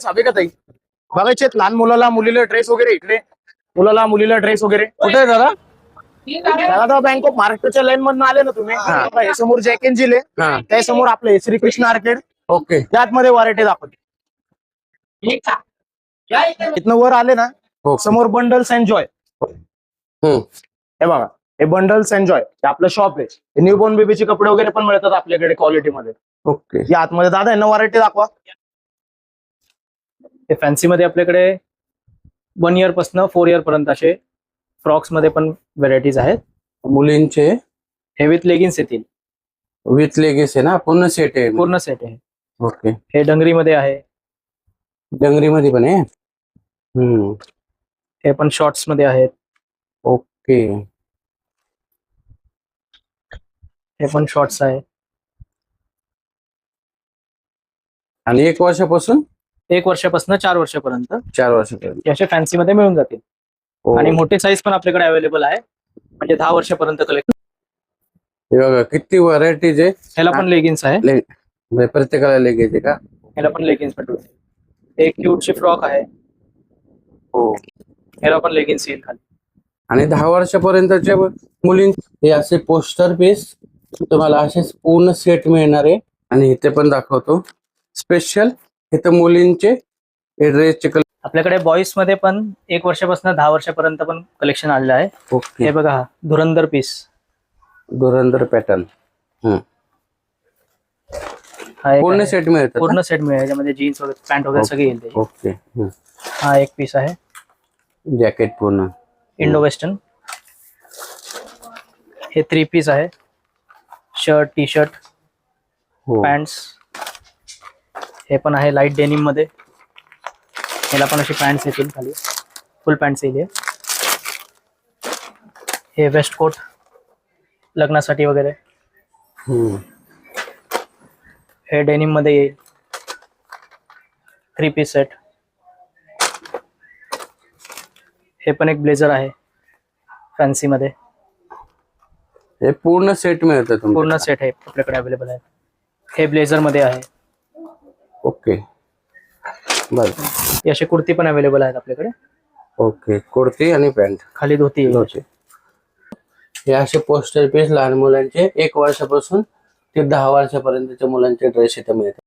हवे का ताई? बघायचे लहान मुलाला मुलीला ड्रेस वगैरे इकडे, मुलाला मुलीला ड्रेस वगैरे. कुठे आहे दादा? दादा बँक ऑफ महाराष्ट्राच्या लाईन मधून आले ना तुम्ही? बघा, हे समोर जॅक एन जिल आहे, त्या समोर आपले श्रीकृष्ण आर्केड. ओके. त्यात मध्ये व्हरायटी दाखवते. इथनं वर आले ना, समोर बंडल्स अँड जॉय. हे बघा, हे बंडल्स अँड जॉय आपलं शॉप आहे. न्यू बॉर्न बेबीचे कपडे वगैरे पण मिळतात आपल्याकडे क्वालिटी मध्ये. ओके. या आतमध्ये दादा यांना व्हरायटी दाखवा. हे फॅन्सी मध्ये आपल्याकडे 1 इयर पासून 4 इयर पर्यंत असे फ्रॉक्स मध्ये पण व्हरायटीज आहेत. मुलींचे हे विथ लेगिन्स येतील, विथ लेगीस आहे ना, पूर्ण सेट आहे. पूर्ण सेट आहे. ओके. हे डंगरी मध्ये आहे, डंगरी मध्ये पण आहे. हे पण शॉर्ट्स मध्ये आहेत, ओके. हे पण शॉर्ट्स आहे. आणि 1 वर्षापासून 1 वर्षापासून 4 वर्षापर्यंत 4 वर्षापर्यंत. हे असे फॅन्सी मध्ये मिळून जातील. हो. आणि मोठे साईज पण आपल्याकडे अवेलेबल आहे, म्हणजे 10 वर्षापर्यंत कलेक्ट. हे बघा किती व्हरायटीज आहे. ह्याला पण लेगिन्स आहे, म्हणजे प्रत्येकाला लेगीज आहे का? ह्याला पण लेगिन्स भेटू. एक क्यूटची फ्रॉक आहे, हो. ह्याला पण लेगिन्स येईल खाली. आणि 10 वर्षापर्यंतच्या मुलींचे हे असे पोस्टर पीस तुम्हाला असे पूर्ण सेट मिळणार आहे. आणि इथे पण दाखवतो स्पेशल इथं मुलींचे ड्रेसचे कलर. आपल्याकडे बॉईज मध्ये पण 1 वर्षापासून 10 वर्षापर्यंत पण कलेक्शन आलेलं आहे. ओके. हे बघा, धुरंधर पीस, धुरंधर पॅटर्न. पूर्ण सेट मिळतात. पूर्ण सेट मिळेल, याच्यामध्ये जीन्स वगैरे पॅन्ट वगैरे सगळे येईल त्याचे. ओके. हा एक पीस आहे, जॅकेट पूर्ण इंडो वेस्टर्न. हे 3 पीस आहे, शर्ट, टी शर्ट, हो. पॅन्ट्स. हे पण आहे लाईट डेनिम मध्ये, ह्याला पण अशी पॅन्ट्स येतील खाली, फुल पॅन्ट्स येईल. हे वेस्ट कोट लग्नासाठी वगैरे. हे डेनिम मध्ये येईल, 3 पीस सेट. हे पण एक ब्लेझर आहे फॅन्सी मध्ये. हे पूर्ण सेट मिळतात. पूर्ण सेट आहे आपल्याकडे अवेलेबल आहे. हे ब्लेझर मध्ये आहे. ओके. बरं. हे असे कुर्ती पण अवेलेबल आहेत आपल्याकडे. ओके. कुर्ती आणि पॅन्ट, खाली धोती येईल. हे असे पोस्टर पीस लहान मुलांचे 1 वर्षापासून ते 10 वर्षापर्यंतच्या मुलांचे ड्रेस इथे मिळतात.